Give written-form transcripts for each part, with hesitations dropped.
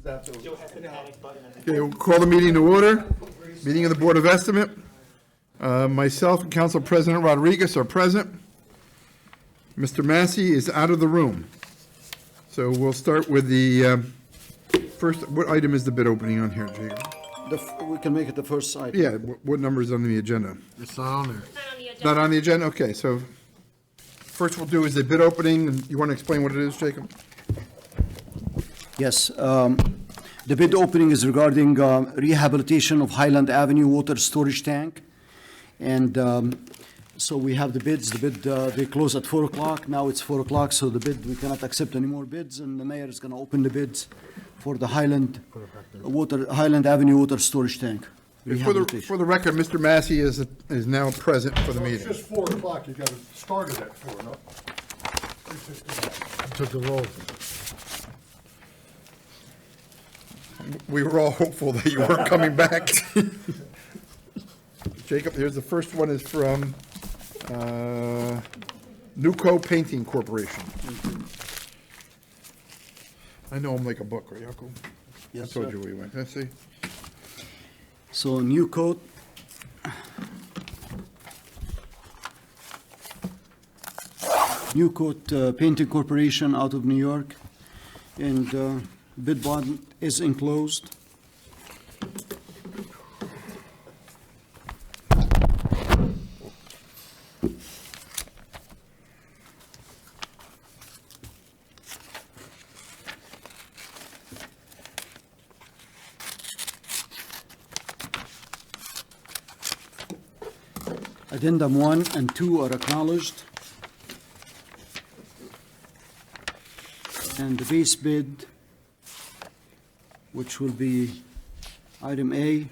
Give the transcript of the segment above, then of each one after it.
Joe has the panic button. Okay, we'll call the meeting to order. Meeting of the Board of Estimate. Myself and Council President Rodriguez are present. Mr. Massey is out of the room. So we'll start with the first, what item is the bid opening on here, Jacob? We can make it the first item. Yeah, what number is on the agenda? It's not on there. Not on the agenda? Okay, so first we'll do is the bid opening. And you want to explain what it is, Jacob? Yes, the bid opening is regarding rehabilitation of Highland Avenue water storage tank. And so we have the bids. The bid, they close at 4 o'clock. Now it's 4 o'clock, so the bid, we cannot accept any more bids, and the mayor is going to open the bids for the Highland Avenue water storage tank. For the rehabilitation. record, Mr. Massey is now present for the It's meeting. just 4 o'clock, you gotta start it at 4, no? Took the roll. We were all hopeful that you weren't coming back. Jacob, here's the first one is from Nuco Painting Corporation. I know him like a book, right, Jacob? Yes, I told sir. you where you went. Let's see. So New Coat. New Coat Painting Corporation out of New York, and bid bond is enclosed. Addendum 1 and 2 are acknowledged. And the base bid, which will be item A,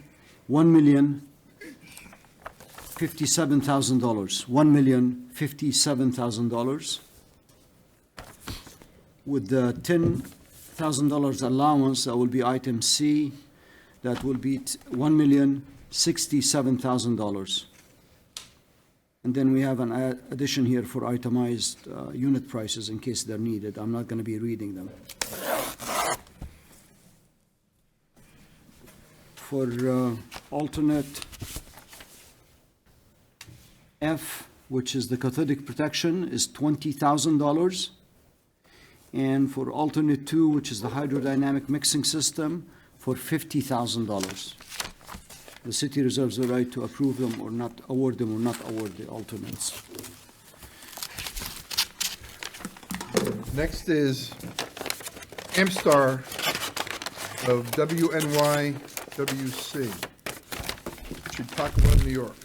$1,057,000. $1,057,000. With the $10,000 allowance, that will be item C, that will be $1,067,000. And then we have an addition here for itemized unit prices in case they're needed. I'm not going to be reading them. For alternate F, which is the cathodic protection, is $20,000. And for alternate 2, which is the hydrodynamic mixing system, for $50,000. The city reserves the right to approve them or not award them or not award the alternates. Next is Amstar of WNYWC, Chautauqua, New York.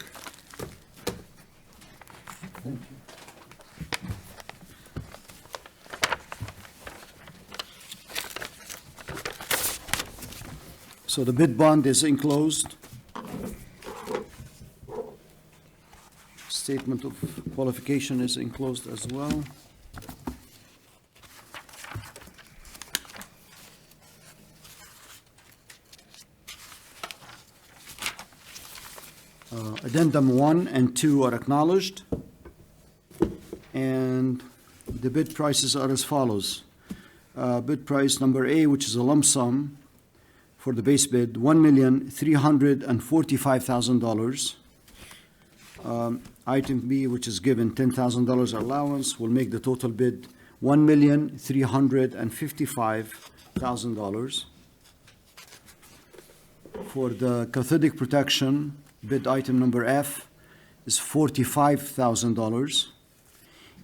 So the bid bond is enclosed. Statement of qualification is enclosed as well. Addendum 1 and 2 are acknowledged. And the bid prices are as follows. Bid price number A, which is a lump sum for the base bid, $1,345,000. Item B, which is given $10,000 allowance, will make the total bid $1,355,000. For the cathodic protection, bid item number F is $45,000.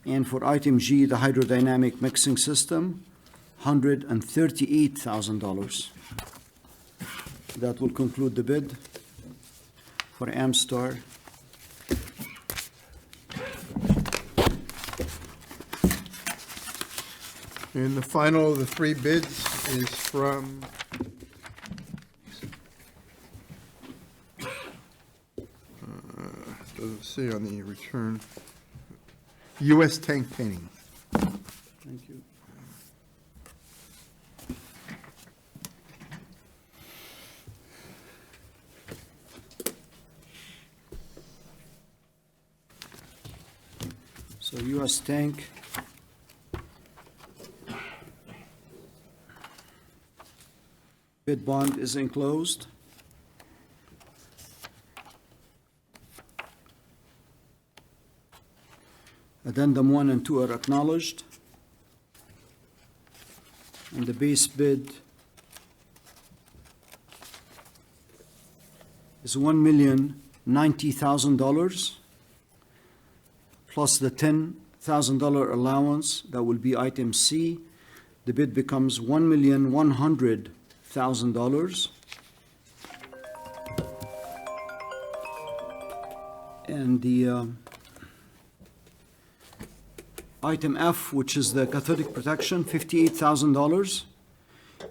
And for item G, the hydrodynamic mixing system, $138,000. That will conclude the bid for Amstar. And the final of the 3 bids is from doesn't say on the return, U.S. Tank Painting. Thank you. So U.S. Tank. Bid bond is enclosed. Addendum 1 and 2 are acknowledged. And the base bid is $1,090,000 plus the $10,000 allowance. That will be item C. The bid becomes $1,100,000. And the item F, which is the cathodic protection, $58,000.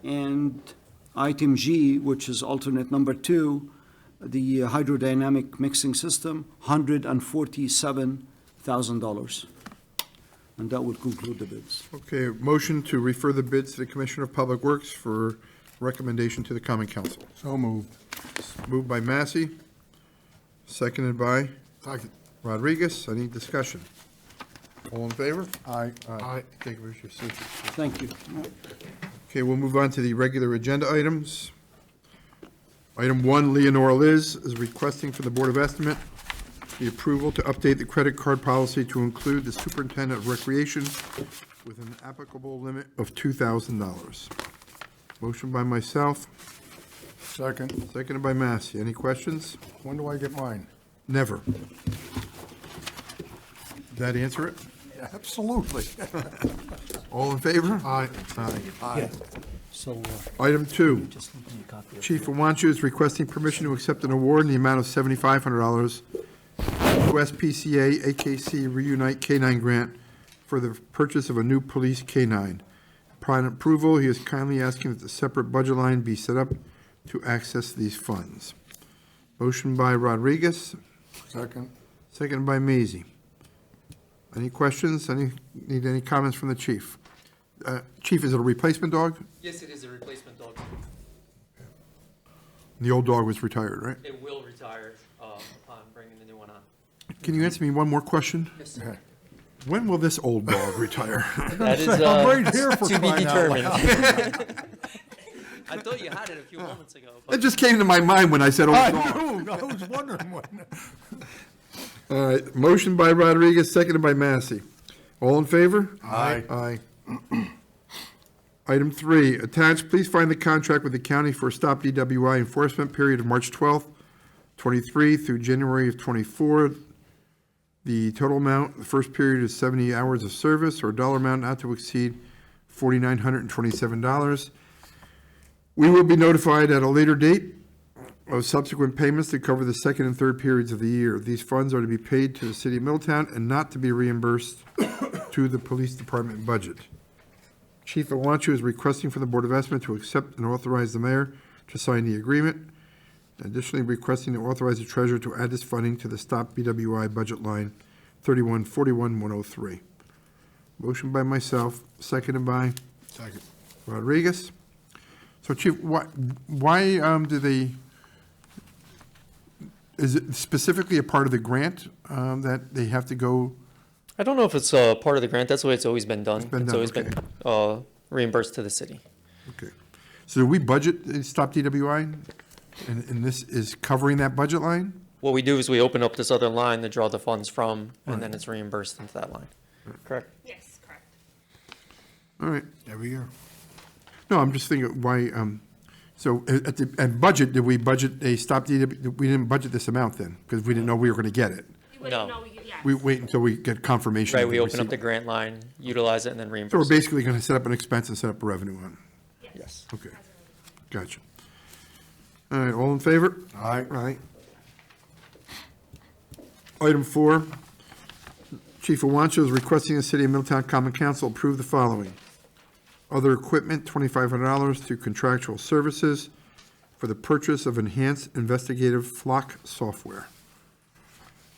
And item G, which is alternate number 2, the hydrodynamic mixing system, $147,000. And that would conclude the bids. Okay, motion to refer the bids to the Commissioner of Public Works for recommendation to the Common Council. So moved. Moved by Massey, seconded by Second. Rodriguez. Any discussion? All in favor? Aye. Aye. Take it as your signature. Thank you. Okay, we'll move on to the regular agenda items. Item 1, Leonora Liz is requesting from the Board of Estimate the approval to update the credit card policy to include the Superintendent of Recreation with an applicable limit of $2,000. Motion by myself, Second. seconded by Massey. Any questions? When do I get mine? Never. Did that answer it? Absolutely. All in favor? Aye. Aye. So, Item 2, Chief Awanchu is requesting permission to accept an award in the amount of $7,500 to SPCA AKC Reunite K-9 grant for the purchase of a new police K-9. Upon approval, he is kindly asking that the separate budget line be set up to access these funds. Motion by Rodriguez, Second. seconded by Maisy. Any questions? Need any comments from the chief? Chief, is it a replacement dog? Yes, it is a replacement dog. The old dog was retired, right? It will retire upon bringing the new one on. Can you answer me one more question? Yes, sir. When will this old dog retire? That is I'm right here for to be crying out determined. loud. I thought you had it a few moments ago. It But just came to my mind when I said old I dog. knew, I was wondering when. All right, motion by Rodriguez, seconded by Massey. All in favor? Aye. Aye. Item 3, attached, please find the contract with the county for stop DWI enforcement period of March 12th, 23 through January of 24. The total amount, the first period is 70 hours of service, or a dollar amount not to exceed $4,927. We will be notified at a later date of subsequent payments to cover the second and third periods of the year. These funds are to be paid to the city of Middletown and not to be reimbursed to the police department budget. Chief Awanchu is requesting from the Board of Estimate to accept and authorize the mayor to sign the agreement. Additionally, requesting to authorize the treasurer to add this funding to the Stop BWI budget line 3141103. Motion by myself, seconded by Second. Rodriguez. So Chief, why do they, is it specifically a part of the grant that they have to go? I don't know if it's part of the grant. That's the way it's always been done. been It's done, always okay. been reimbursed to the city. Okay. So do we budget Stop DWI? And this is covering that budget line? What we do is we open up this other line to draw the funds from, and then it's reimbursed into that line. Correct? Yes, correct. All right. Every year. No, I'm just thinking why, so at budget, did we budget a Stop DWI? We didn't budget this amount then, because we didn't know we were going to get it. You wouldn't No. know, yes. We wait until we get confirmation. Right, of we the open up the receipt. grant line, utilize it, and then So we're reimburse it. basically going to set up an expense and set up a revenue on it. Yes. Okay, gotcha. All right, all in favor? Aye. Aye. Item 4, Chief Awancho is requesting the City of Middletown Common Council approve the following. Other equipment, $2,500 through contractual services for the purchase of enhanced investigative flock software.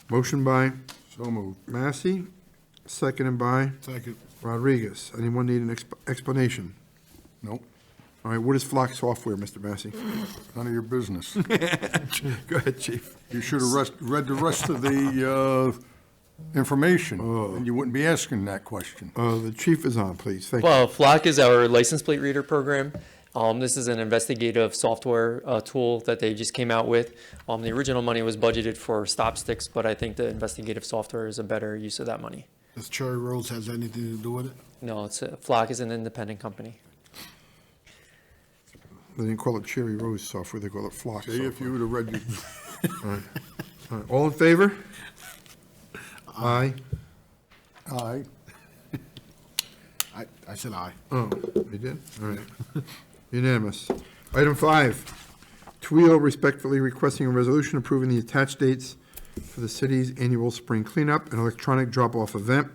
Motion by So moved. Massey, seconded by Second. Rodriguez. Anyone need an explanation? Nope. All right, what is flock software, Mr. Massey? None of your business. Go ahead, Chief. You should have read the rest of the information, and you wouldn't be asking that question. The chief is on, please. Thank you. Well, Flock is our license plate reader program. This is an investigative software tool that they just came out with. The original money was budgeted for stop sticks, but I think the investigative software is a better use of that money. Does Cherry Rose has anything to do with it? No, Flock is an independent company. They didn't call it Cherry Rose software, they call it Flock See, if software. you would have read your All right. All in favor? Aye. aye. I said aye. Oh, you did? All right. Unanimous. Item 5, Tweel respectfully requesting a resolution approving the attached dates for the city's annual spring cleanup and electronic drop-off event.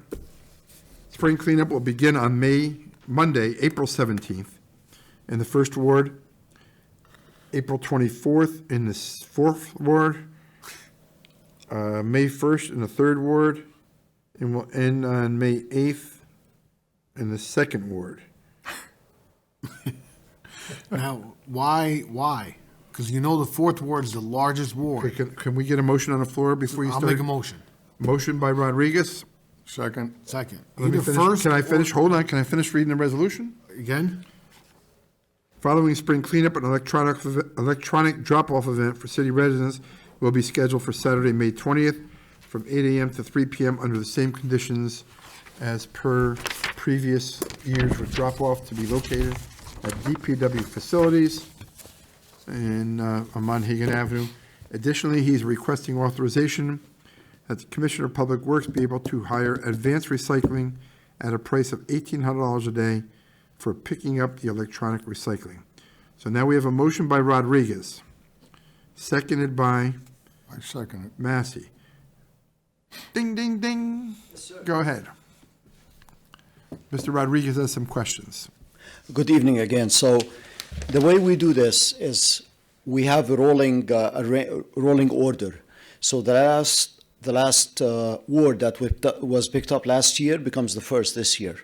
Spring cleanup will begin on Monday, April 17th, in the 1st Ward, April 24th in the 4th Ward, May 1st in the 3rd Ward, and will end on May 8th in the 2nd Ward. Now, why? Because you know the fourth ward is the largest Okay, ward. can we get a motion on the floor before you I'll start? make a motion. Motion by Rodriguez. Second, Second. Let me Either finish. first Can I or- finish? Hold on, can I finish reading the resolution? Again? Following spring cleanup, an electronic drop-off event for city residents will be scheduled for Saturday, May 20th, from 8 a.m. to 3 p.m. under the same conditions as per previous years, with drop-off to be located at DPW facilities on Monhegan Avenue. Additionally, he's requesting authorization that the Commissioner of Public Works be able to hire advanced recycling at a price of $1,800 a day for picking up the electronic recycling. So now we have a motion by Rodriguez, seconded by I second it. Massey. Ding, ding, ding. Go ahead. Mr. Rodriguez has some questions. Good evening again. So the way we do this is we have a rolling order. So the last word that was picked up last year becomes the first this year.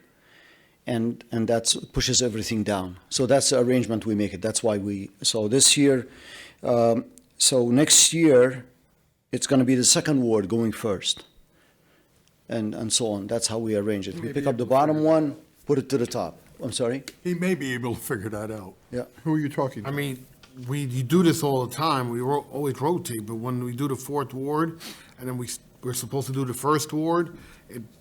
And that pushes everything down. So that's the arrangement we make it. That's why so this year, so next year, it's going to be the second word going first. And so on. That's how we arrange it. We pick up the bottom one, put it to the top. I'm sorry? He may be able to figure that out. Yeah. Who are you talking to? I mean, you do this all the time. We always rotate, but when we do the fourth ward, and then we're supposed to do the first ward,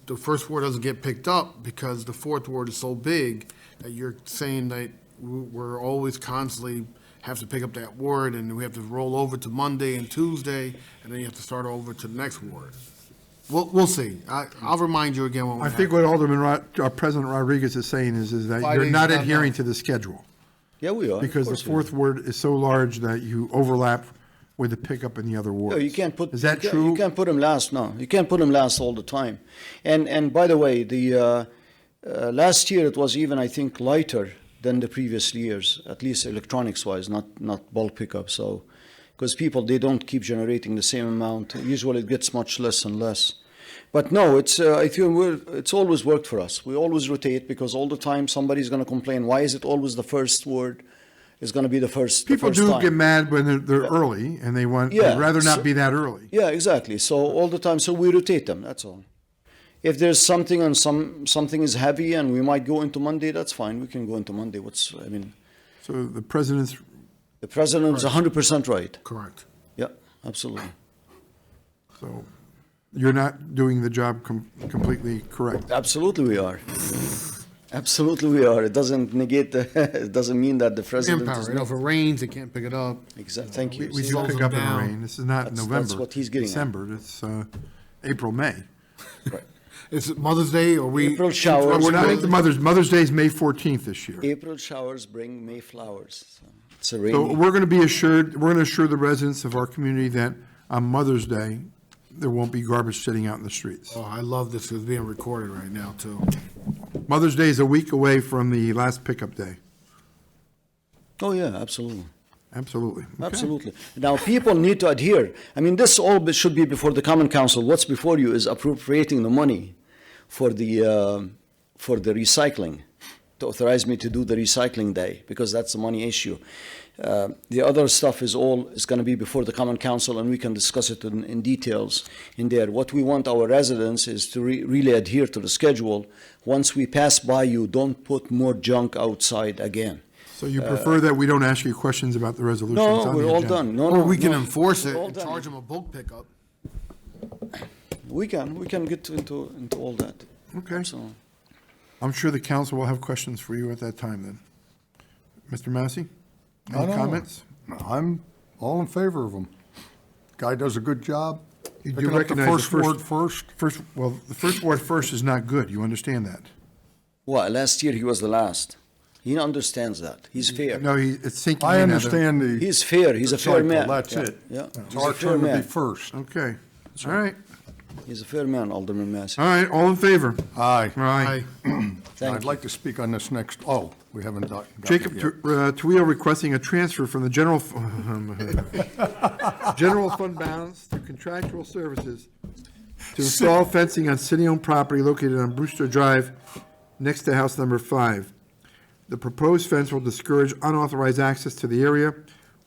the first ward doesn't get picked up because the fourth ward is so big that you're saying that we're always constantly have to pick up that ward, and we have to roll over to Monday and Tuesday, and then you have to start over to the next ward. We'll see. I'll remind you again when we I have think it. what President Rodriguez is saying is that 5 you're days not down adhering now. to the schedule, Yeah, we are. Of because the course we are. fourth word is so large that you overlap with the pickup in the other wards. No, you can't put. Is that you can't- true? You can't put them last. No, you can't put them last all the time. And by the way, the last year it was even, I think, lighter than the previous years, at least electronics wise, not bulk pickup. So, because people, they don't keep generating the same amount. Usually it gets much less and less. But no, I feel it's always worked for us. We always rotate because all the time somebody's going to complain. Why is it always the first word is going to be the first? People the first do time? get mad when they're early, and they'd Yeah, rather not so- be that early. Yeah, exactly. So all the time, so we rotate them. That's all. If there's something and something is heavy and we might go into Monday, that's fine. We can go into Monday. So the president's, The president's 100% right. Correct. Yeah, absolutely. so you're not doing the job completely correct. Absolutely, we are. Absolutely, we are. It doesn't negate it doesn't mean that the president Manpower, is you know, not. if it rains, they can't pick it up. Thank you. We do slows pick them up in the down. rain. This is not That's November. what he's getting at. December. It's April, May. Is it Mother's Day or we? April showers. Well, we're not at the Mother's Day is May 14th this year. April showers bring May flowers. So it's a So rainy. we're going to assure the residents of our community that on Mother's Day, there won't be garbage sitting out in the streets. Oh, I love this. It's being recorded right now, too. Mother's Day is a week away from the last pickup day. Oh yeah, absolutely. Absolutely. Okay. Absolutely. Now, people need to adhere. I mean, this all should be before the Common Council. What's before you is appropriating the money for the recycling, to authorize me to do the recycling day, because that's the money issue. The other stuff is going to be before the Common Council, and we can discuss it in details in there. What we want our residents is to really adhere to the schedule. Once we pass by you, don't put more junk outside again. So you prefer that we don't ask you questions about the resolutions No, on the we're all agenda? done. No, Or no, we can no. enforce it All and done. charge them a bulk pickup. We can get into all that. Okay. So, I'm sure the council will have questions for you at that time then. Mr. Massey? I Any don't know. comments? I'm all in favor of him. Guy does a good job. You Picking up the recognize the first word first. Well, the first word first is not good. You understand that? well, last year he was the last. He understands that. He's fair. No, it's sinking I in. understand the He's fair. He's a fair cycle, man. that's Yeah, it. Yeah. It's He's our a fair turn to be man. first. Okay. All right. He's a fair man, Alderman Massey. All right. All in favor? Aye. Aye. Thank I'd you. like to speak on this next, we haven't got it Jacob yet. Tuio requesting a transfer from the general fund balance to contractual services to install fencing on city-owned property located on Brewster Drive next to house number 5. The proposed fence will discourage unauthorized access to the area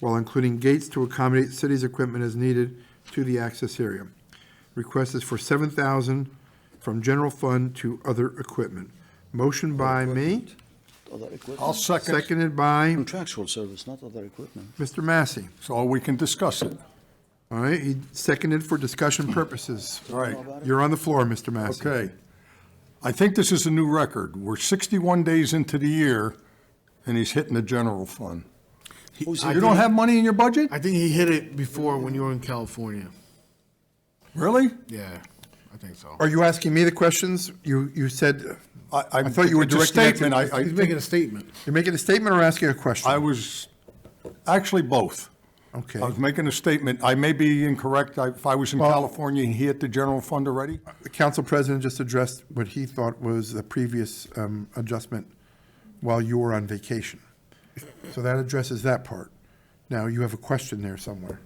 while including gates to accommodate city's equipment as needed to the access area. Request is for $7,000 from general fund to other equipment. Motion by me, Other equipment. I'll second, seconded by Contractual service, not other equipment. Mr. Massey. so we can discuss it. All right, he seconded for discussion purposes. Right. You're on the floor, Mr. Massey. Okay. I think this is a new record. We're 61 days into the year, and he's hitting the general fund. You don't have money in your budget? I think he hit it before when you were in California. Really? Yeah, I think so. Are you asking me the questions? You said, I thought you were it's a directing that to- statement. I He's making a statement. you're making a statement or asking a question? I was, actually both. Okay. I was making a statement. I may be incorrect. If I was in Well- California and he hit the general fund already? The council president just addressed what he thought was the previous adjustment while you were on vacation. So that addresses that part. Now, you have a question there somewhere.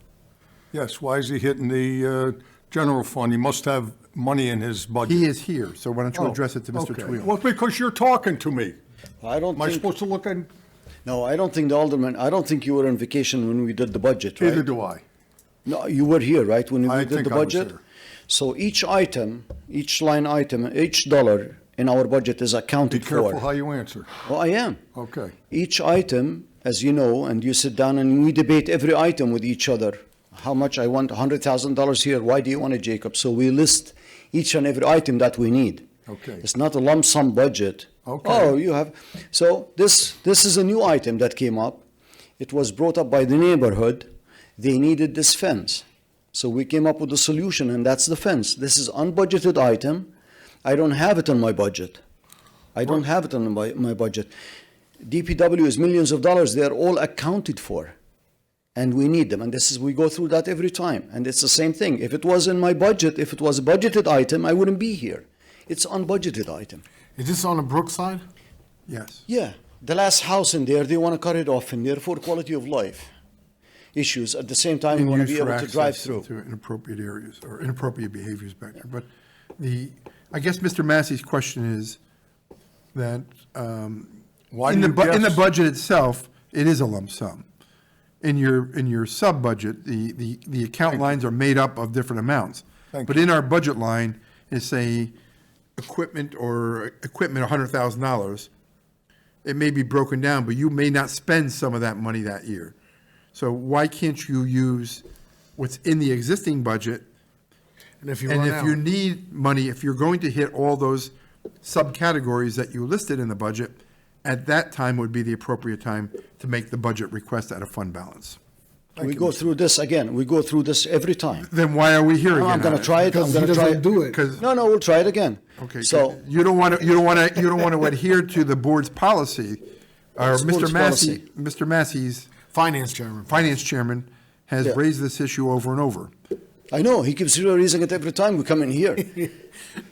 Yes, why is he hitting the general fund? He must have money in his budget. He is here, so why don't you Oh, address it to Mr. okay. Tweel? Well, because you're talking to me. I don't Am I think, supposed to look at, no, I don't think the Alderman, I don't think you were on vacation when we did the budget, neither right? do I. No, you were here, right, when I we did think the I was budget? here. So each item, each line item, each dollar in our budget is Be accounted careful for. how you answer. Oh, I am. Okay. Each item, as you know, and you sit down and we debate every item with each other. How much I want, $100,000 here, why do you want it, Jacob? So we list each and every item that we need. Okay. It's not a lump sum budget. Okay. Oh, you have, so this is a new item that came up. It was brought up by the neighborhood. They needed this fence. So we came up with a solution, and that's the fence. This is unbudgeted item. I don't have it in my budget. I don't have it in my budget. DPW is millions of dollars. They're all accounted for. And we need them. And we go through that every time. And it's the same thing. If it was in my budget, if it was a budgeted item, I wouldn't be here. It's unbudgeted item. Is this on the Brook side? Yes. Yeah. The last house in there, they want to cut it off in there for quality of life issues. At the same time, we And want to use be for able to drive access through. to inappropriate areas or inappropriate behaviors back there. But I guess Mr. Massey's question is that Why in do the you in the guess- budget itself, it is a lump sum. In your sub budget, the account lines are made up of different amounts. Thank But in our budget line is say equipment $100,000. It may be broken down, but you may not spend some of that money that year. So why can't you use what's in the existing budget? And if you And run if you out, need money, if you're going to hit all those subcategories that you listed in the budget, at that time would be the appropriate time to make the budget request out of fund balance. We go through this again. We go through this every time. Then why are we here again? I'm going to try it. I'm because he going to try doesn't it. do it. Because, No, we'll try it again. okay, So, you don't want to adhere to the board's policy. Or What's board's Mr. Massey's Finance chairman. finance chairman has Yeah. raised this issue over and over. I know, he keeps raising it every time we come in here. It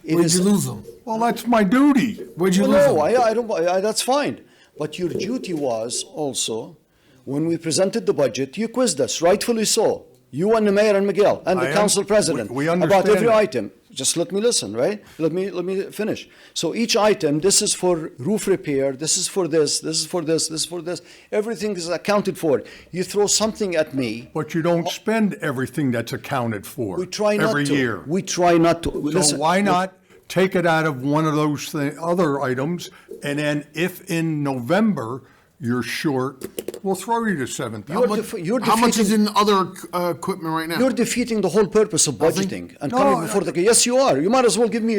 Where'd is- you lose them? Well, that's my duty. Where'd you Well, lose no, them? I don't, that's fine. But your duty was also, when we presented the budget, you quizzed us, rightfully so. You and the mayor and Miguel and the I am- council president. we about understand every that. item. Just let me listen, right? Let me finish. So each item, this is for roof repair, this is for this is for this is for this. Everything is accounted for. You throw something at me, But you don't spend everything that's accounted for we try not every to. year. We try not to. So Listen, why not take it out of one of those other items, and then if in November you're short, we'll throw you to 7,000. You're How much is defeating- in other equipment right now? You're defeating the whole purpose of Nothing? budgeting and No, coming before the, yes, you are. You might as well give me,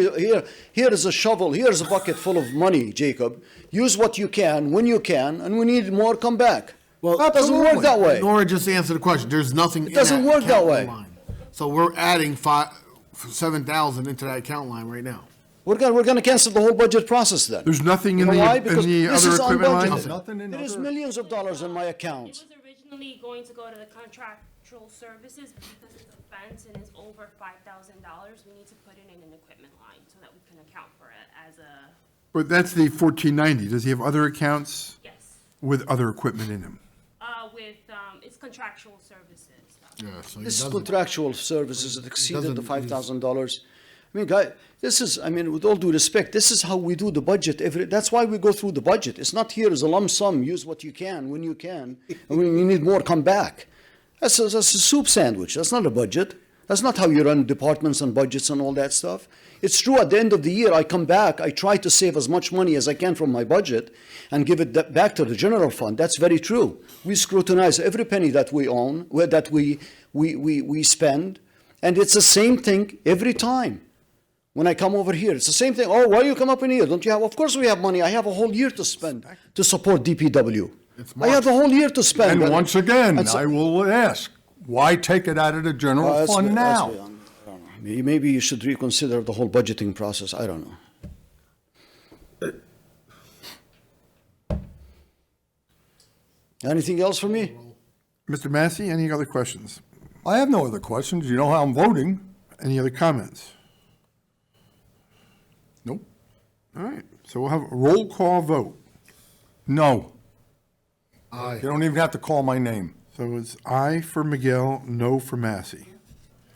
here is a shovel, here's a bucket full of money, Jacob. Use what you can, when you can, and we need more, come back. Well, That doesn't work that way. Nora just answered the question. There's nothing in doesn't that work that account way. line. So we're adding 7,000 into that account line right now. We're gonna cancel the whole budget process then. There's nothing You in know the, why? in Because the this other is equipment line? unbudgeted. Nothing in There is other- millions of dollars in my It account. was originally going to go to the contractual services, but because it's a fence and is over $5,000, we need to put it in an equipment line so that we can account for it as a, But that's the 1490. Does he have other accounts yes. with other equipment in them? It's contractual services. Yeah, so he This is doesn't- contractual services that exceeded the doesn't- $5,000. I mean, guy, this is, I mean, with all due respect, this is how we do the budget that's why we go through the budget. It's not here as a lump sum, use what you can, when you can, and when you need more, come back. That's a soup sandwich, that's not a budget. That's not how you run departments and budgets and all that stuff. It's true, at the end of the year, I come back, I try to save as much money as I can from my budget and give it back to the general fund. That's very true. We scrutinize every penny that we own, that we spend, and it's the same thing every time. When I come over here, it's the same thing. Oh, why you come up in here? Don't you have? Of course we have money. I have a whole year to spend to support DPW. I have a whole year to spend. And once again, And so- I will ask, why take it out of the general Well, fund that's- now? I don't know. Maybe you should reconsider the whole budgeting process. I don't know. Anything else for me? Mr. Massey, any other questions? I have no other questions. You know how I'm voting. Any other comments? Nope. All right, so we'll have a roll call vote. No. Aye. You don't even have to call my name. So it's aye for Miguel, no for Massey.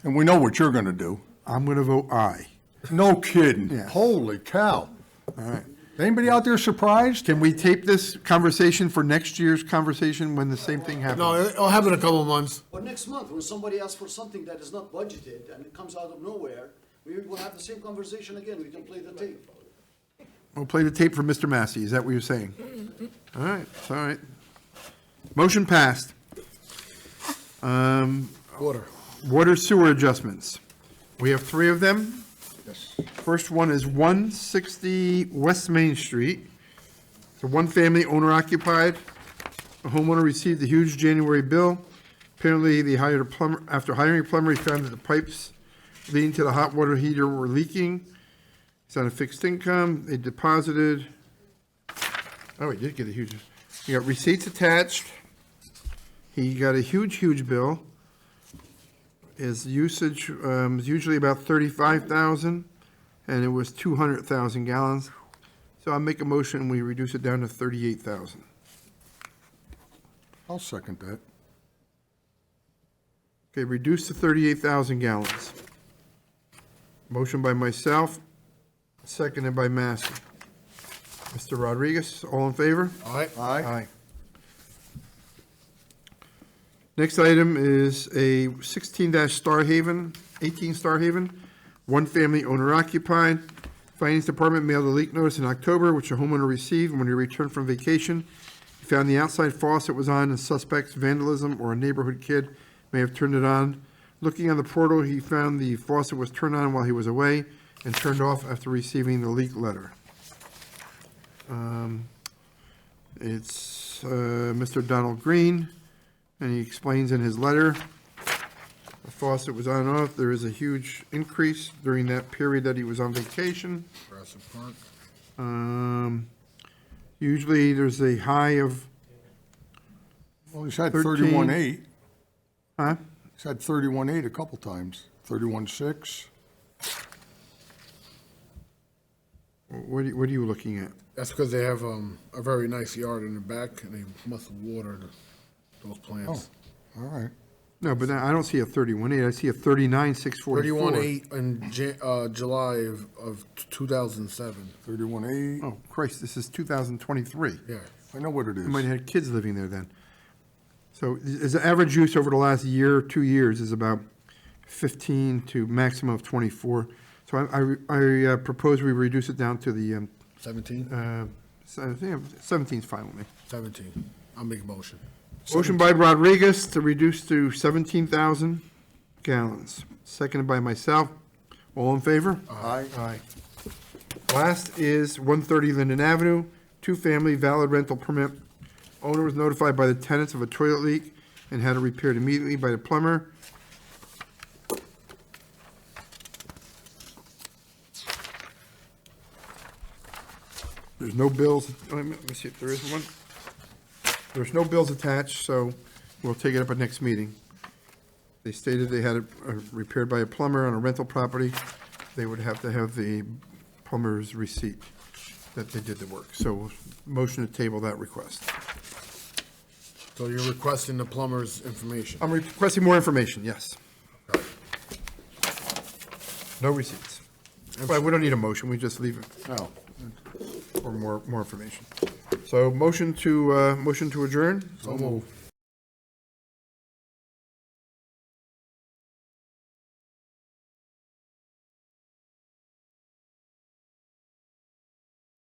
And we know what you're going to do. I'm going to vote aye. No kidding. Yeah. Holy cow. All right. Anybody out there surprised? Can we tape this conversation for next year's conversation when the same thing happens? No, it'll happen in a couple of months. Or next month, when somebody asks for something that is not budgeted and it comes out of nowhere, we will have the same conversation again. We can play the tape. We'll play the tape for Mr. Massey. Is that what you're saying? All right, all right. Motion passed. Water. Water sewer adjustments. We have three of them. First one is 160 West Main Street. It's a one-family owner occupied. The homeowner received a huge January bill. Apparently, they hired a plumber. After hiring a plumber, he found that the pipes leading to the hot water heater were leaking. He's on a fixed income. They deposited. Oh, he did get a huge. He got receipts attached. He got a huge bill. His usage was usually about 35,000, and it was 200,000 gallons. So I'll make a motion, we reduce it down to 38,000. I'll second that. Okay, reduce to 38,000 gallons. Motion by myself, seconded by Massey. Mr. Rodriguez, all in favor? All right. Aye. Next item is a 16-Star Haven, 18 Star Haven, one family owner occupied. Finance Department mailed a leak notice in October, which the homeowner received when he returned from vacation. He found the outside faucet was on and suspects vandalism or a neighborhood kid may have turned it on. Looking on the portal, he found the faucet was turned on while he was away and turned off after receiving the leak letter. It's Mr. Donald Green, and he explains in his letter, the faucet was on and off. There is a huge increase during that period that he was on vacation. Usually there's a high of, Well, he's had 13. 31.8. huh? He's had 31.8 a couple times. 31.6. What are you looking at? That's because they have a very nice yard in the back, and they must have watered those plants. All right. No, but I don't see a 31.8. I see a 39,644. 31.8 in July of 2007. 31.8. Oh, Christ, this is 2023. Yeah. I know what it is. You might have had kids living there then. So his average use over the last year, 2 years, is about 15 to maximum of 24. So I propose we reduce it down to the 17? So I think 17's fine with me. 17. I'll make a motion. Motion by Rodriguez to reduce to 17,000 gallons, seconded by myself. All in favor? Aye. Aye. Last is 130 Linden Avenue, two-family valid rental permit. Owner was notified by the tenants of a toilet leak and had it repaired immediately by the plumber. There's no bills, let me see if there is one. There's no bills attached, so we'll take it up at next meeting. They stated they had it repaired by a plumber on a rental property. They would have to have the plumber's receipt that they did the work. So motion to table that request. So you're requesting the plumber's information? I'm requesting more information, yes. No receipts. But we don't need a motion, we just leave it. Oh. Or more information. So motion to adjourn? So move.